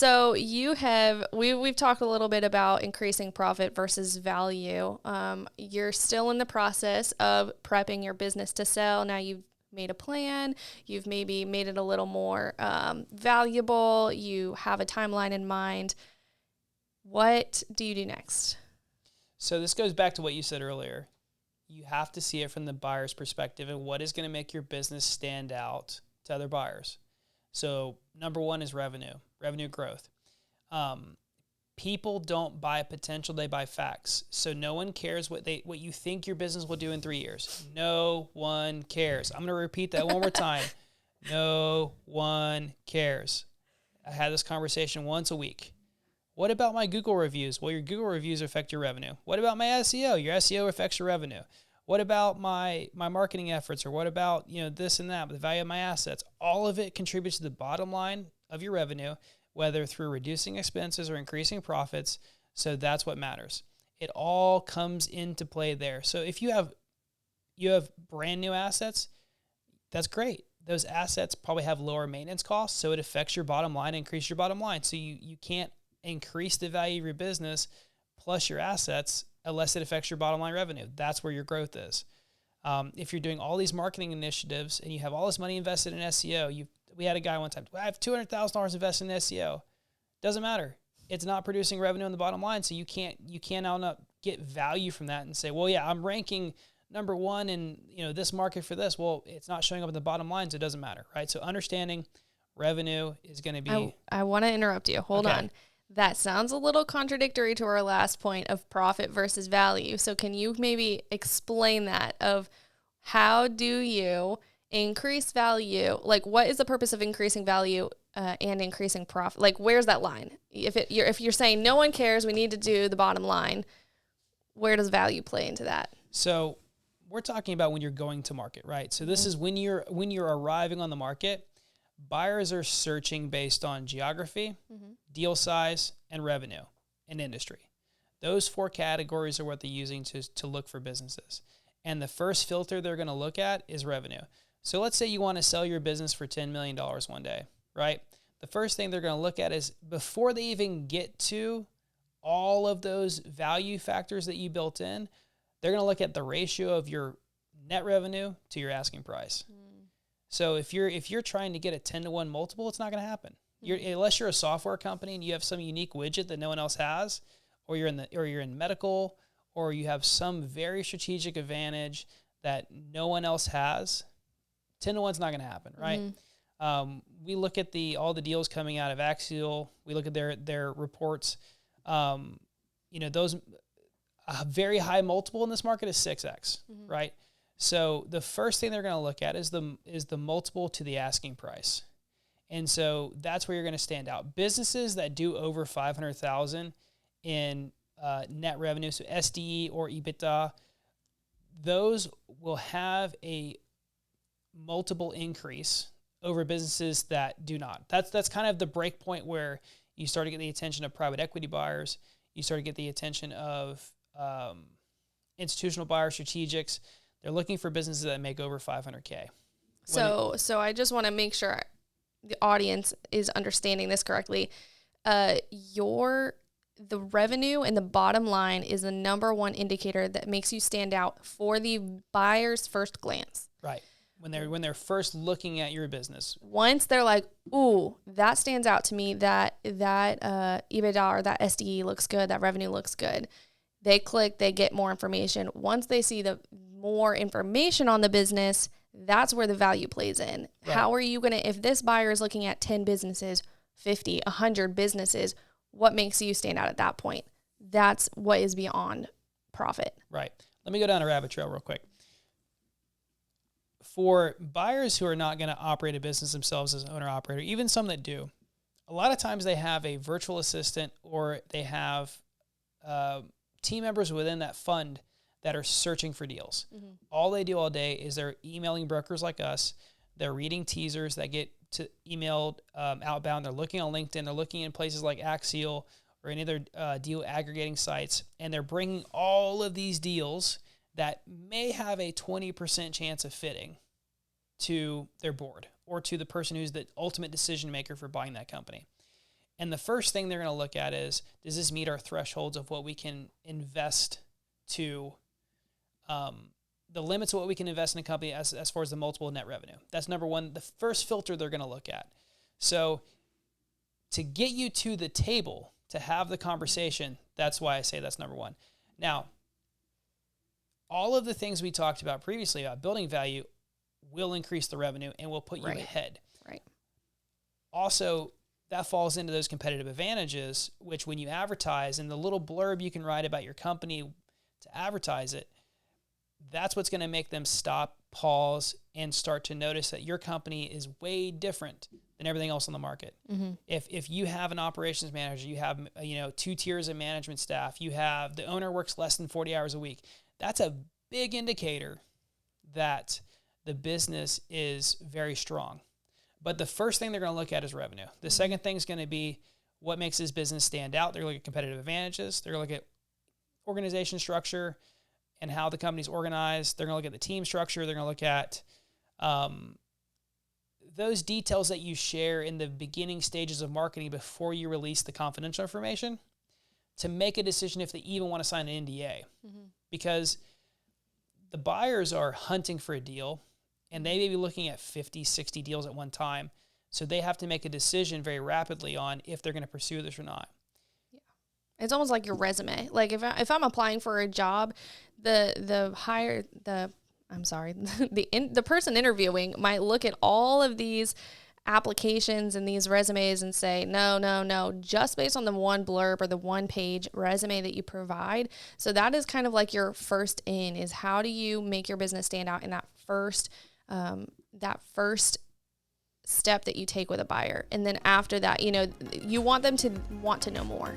So we've talked a little bit about increasing profit versus value. You're still in the process of prepping your business to sell. Now you've made a plan. You've maybe made it a little more valuable. You have a timeline in mind. What do you do next? So this goes back to what you said earlier. You have to see it from the buyer's perspective and what is going to make your business stand out to other buyers. So number one is revenue growth. People don't buy potential, they buy facts. So no one cares what you think your business will do in 3 years. No one cares. I'm going to repeat that one more time. No one cares. I had this conversation once a week. What about my Google reviews? Well, your Google reviews affect your revenue. What about my SEO? Your SEO affects your revenue. What about my marketing efforts? Or what about, this and that, the value of my assets? All of it contributes to the bottom line of your revenue, whether through reducing expenses or increasing profits. So that's what matters. It all comes into play there. So if you have brand new assets, that's great. Those assets probably have lower maintenance costs, so it affects your bottom line, increase your bottom line. So you can't increase the value of your business plus your assets unless it affects your bottom line revenue. That's where your growth is. If you're doing all these marketing initiatives and you have all this money invested in SEO, we had a guy one time, I have $200,000 invested in SEO. Doesn't matter. It's not producing revenue on the bottom line, so you can't now not get value from that and say, well, yeah, I'm ranking number one in this market for this. Well, it's not showing up in the bottom line, so it doesn't matter, right? So understanding revenue is going to be. I want to interrupt you. Hold on. That sounds a little contradictory to our last point of profit versus value. So can you maybe explain that of how do you increase value? Like, what is the purpose of increasing value and increasing profit? Like, where's that line? If you're saying no one cares, we need to do the bottom line, where does value play into that? So we're talking about when you're going to market, right? So this is when you're arriving on the market. Buyers are searching based on geography, deal size, and revenue and industry. Those 4 categories are what they're using to look for businesses. And the first filter they're going to look at is revenue. So let's say you want to sell your business for $10 million one day, right? The first thing they're going to look at is, before they even get to all of those value factors that you built in, they're going to look at the ratio of your net revenue to your asking price. So if you're trying to get a 10-to-1 multiple, it's not going to happen. Unless you're a software company and you have some unique widget that no one else has, or you're in medical, or you have some very strategic advantage that no one else has, 10-to-1's not going to happen, right? We look at all the deals coming out of Axial. We look at their reports. Those a very high multiple in this market is 6x, right? So the first thing they're going to look at is the multiple to the asking price. And so that's where you're going to stand out. Businesses that do over $500,000 in net revenue, so SDE or EBITDA, those will have a multiple increase over businesses that do not. That's kind of the break point where you start to get the attention of private equity buyers. You start to get the attention of institutional buyers, strategics. They're looking for businesses that make over $500K. So I just want to make sure the audience is understanding this correctly. The revenue and the bottom line is the number one indicator that makes you stand out for the buyer's first glance. Right. When they're first looking at your business. Once they're like, ooh, that stands out to me, that EBITDA or that SDE looks good, that revenue looks good. They click, they get more information. Once they see the more information on the business, that's where the value plays in. Right. How are you going to, if this buyer is looking at 10 businesses, 50, 100 businesses, what makes you stand out at that point? That's what is beyond profit. Right. Let me go down a rabbit trail real quick. For buyers who are not going to operate a business themselves as an owner-operator, even some that do, a lot of times they have a virtual assistant or they have team members within that fund that are searching for deals. All they do all day is they're emailing brokers like us. They're reading teasers that get emailed outbound. They're looking on LinkedIn. They're looking in places like Axial or any other deal aggregating sites. And they're bringing all of these deals that may have a 20% chance of fitting to their board or to the person who's the ultimate decision maker for buying that company. And the first thing they're going to look at is, does this meet our thresholds of what we can invest to, the limits of what we can invest in a company as far as the multiple net revenue? That's number one, the first filter they're going to look at. So to get you to the table, to have the conversation, that's why I say that's number one. Now, all of the things we talked about previously about building value will increase the revenue and will put you ahead. Right. Also, that falls into those competitive advantages, which when you advertise and the little blurb you can write about your company to advertise it, that's what's going to make them stop, pause, and start to notice that your company is way different than everything else on the market. Mm-hmm. If you have an operations manager, you have 2 tiers of management staff, you have the owner works less than 40 hours a week, that's a big indicator that the business is very strong. But the first thing they're going to look at is revenue. The second thing is going to be what makes this business stand out. They're going to look at competitive advantages. They're going to look at organization structure and how the company's organized. They're going to look at the team structure. They're going to look at those details that you share in the beginning stages of marketing before you release the confidential information to make a decision if they even want to sign an NDA. Mm-hmm. Because the buyers are hunting for a deal, and they may be looking at 50, 60 deals at one time. So they have to make a decision very rapidly on if they're going to pursue this or not. Yeah. It's almost like your resume. Like if I'm applying for a job, the person interviewing might look at all of these applications and these resumes and say, no, just based on the one blurb or the one page resume that you provide. So that is kind of like your first in, is how do you make your business stand out in that first step that you take with a buyer. And then after that, you want them to want to know more.